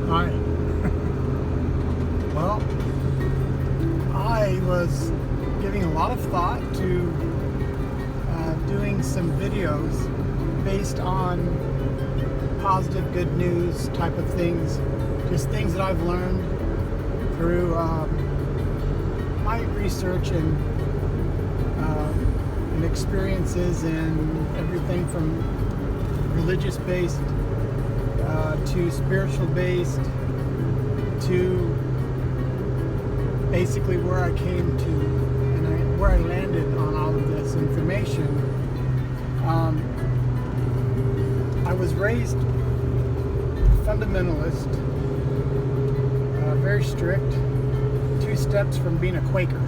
Hi. Well, I was giving a lot of thought to doing some videos based on positive, good news type of things. Just things that I've learned through my research and experiences in everything from religious-based to spiritual-based to basically where I came to and where I landed on all of this information. I was raised fundamentalist, very strict, 2 steps from being a Quaker.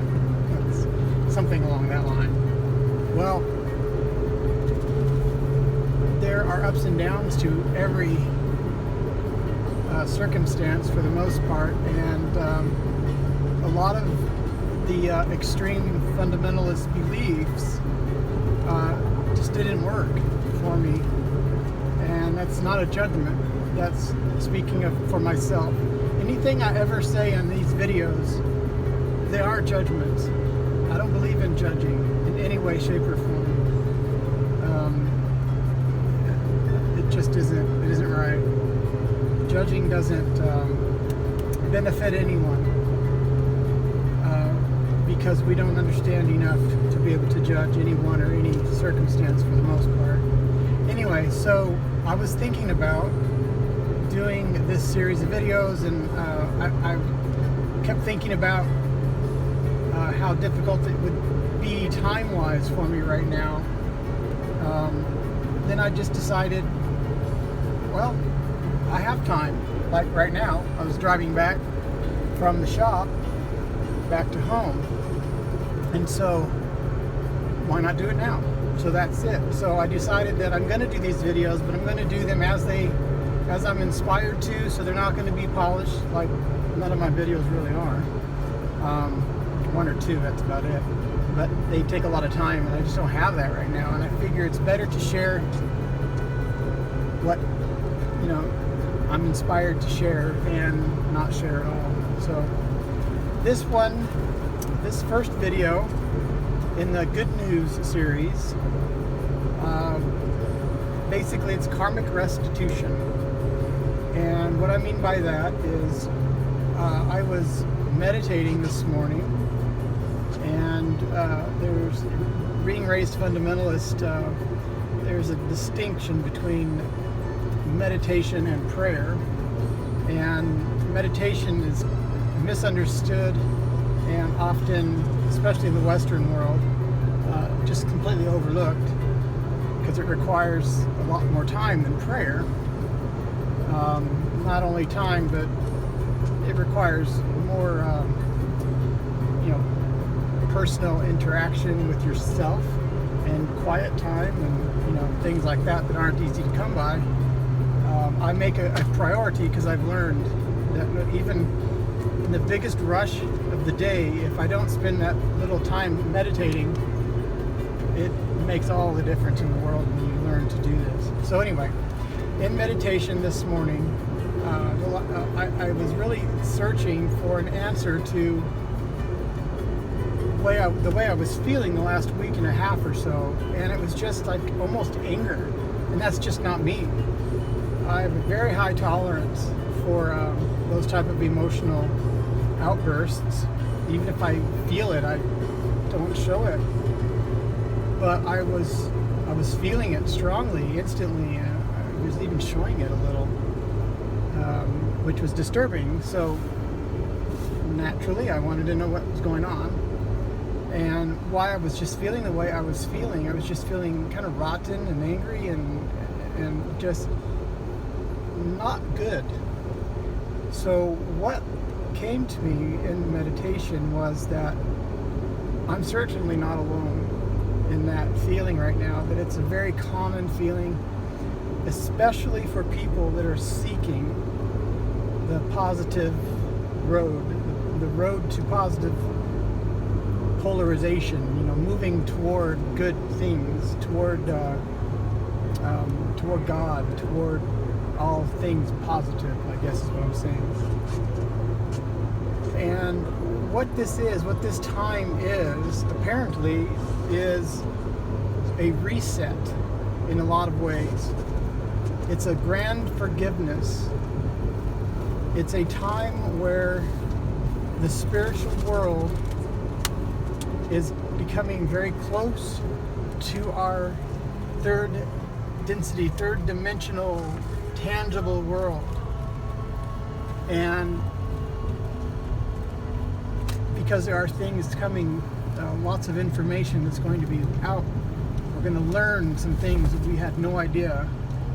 That's something along that line. Well, there are ups and downs to every circumstance for the most part, and a lot of the extreme fundamentalist beliefs just didn't work for me, and that's not a judgment. That's speaking for myself. Anything I ever say on these videos, they are judgments. I don't believe in judging in any way, shape, or form. It just isn't. It isn't right. Judging doesn't benefit anyone because we don't understand enough to be able to judge anyone or any circumstance for the most part. Anyway, so I was thinking about doing this series of videos, and I kept thinking about how difficult it would be time-wise for me right now. Then I just decided, well, I have time. Like right now, I was driving back from the shop back to home, and so why not do it now? So that's it. So I decided that I'm going to do these videos, but I'm going to do them as I'm inspired to, so they're not going to be polished like none of my videos really are. 1 or 2, that's about it. But they take a lot of time, and I just don't have that right now. And I figure it's better to share what, I'm inspired to share than not share at all. So this first video in the Good News series, basically it's Karmic Restitution. And what I mean by that is I was meditating this morning, and there's being raised fundamentalist, there's a distinction between meditation and prayer, and meditation is misunderstood and often, especially in the Western world, just completely overlooked because it requires a lot more time than prayer. Not only time, but it requires more personal interaction with yourself and quiet time and things like that aren't easy to come by. I make a priority because I've learned that even in the biggest rush of the day, if I don't spend that little time meditating, it makes all the difference in the world when you learn to do this. So anyway, in meditation this morning, I was really searching for an answer to the way I was feeling the last week and a half or so, and it was just like almost anger, and that's just not me. I have a very high tolerance for those type of emotional outbursts. Even if I feel it, I don't show it. But I was feeling it strongly, instantly, and I was even showing it a little, which was disturbing. So naturally, I wanted to know what was going on and why I was just feeling the way I was feeling. I was just feeling kind of rotten and angry and just not good. So what came to me in meditation was that I'm certainly not alone in that feeling right now, that it's a very common feeling, especially for people that are seeking the positive road, the road to positive polarization, moving toward good things, toward God, toward all things positive, I guess is what I'm saying. And what this time is, apparently, is a reset in a lot of ways. It's a grand forgiveness. It's a time where the spiritual world is becoming very close to our third density, third dimensional, tangible world. And because there are things coming, lots of information that's going to be out, we're going to learn some things that we had no idea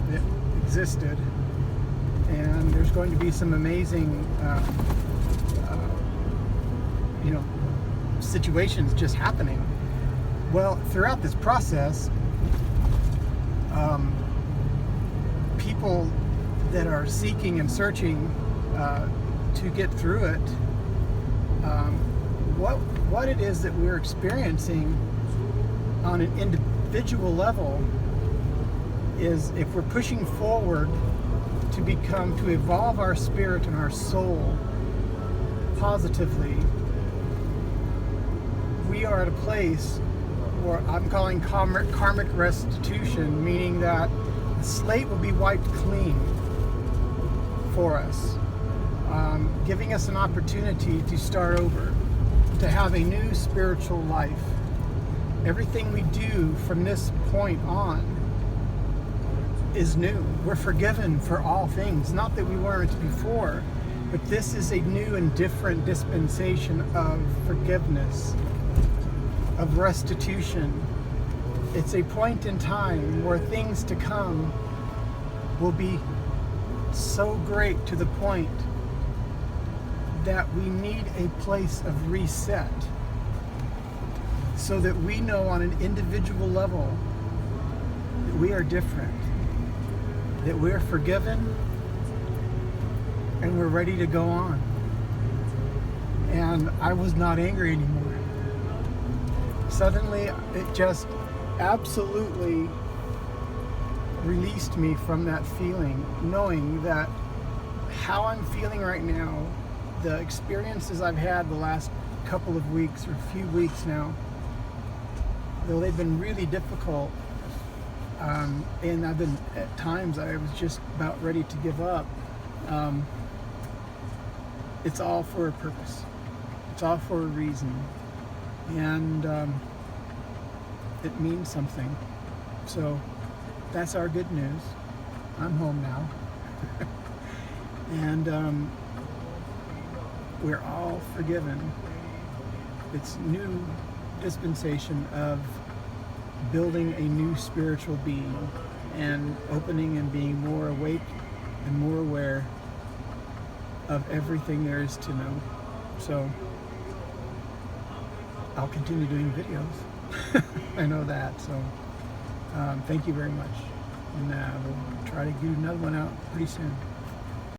that existed. And there's going to be some amazing situations just happening. Well, throughout this process, people that are seeking and searching to get through it, what it is that we're experiencing on an individual level is, if we're pushing forward to evolve our spirit and our soul positively, we are at a place where I'm calling karmic restitution, meaning that the slate will be wiped clean for us, giving us an opportunity to start over, to have a new spiritual life. Everything we do from this point on is new. We're forgiven for all things. Not that we weren't before, but this is a new and different dispensation of forgiveness, of restitution. It's a point in time where things to come will be so great to the point that we need a place of reset, so that we know on an individual level that we are different, that we're forgiven, and we're ready to go on. And I was not angry anymore. Suddenly, it just absolutely released me from that feeling, knowing that how I'm feeling right now, the experiences I've had the last couple of weeks or few weeks now, though they've been really difficult, and I've been, at times, I was just about ready to give up. It's all for a purpose. It's all for a reason. And it means something. So that's our good news. I'm home now. And we're all forgiven. It's new dispensation of building a new spiritual being and opening and being more awake and more aware of everything there is to know. So I'll continue doing videos. I know that. So thank you very much. And we'll try to get another one out pretty soon.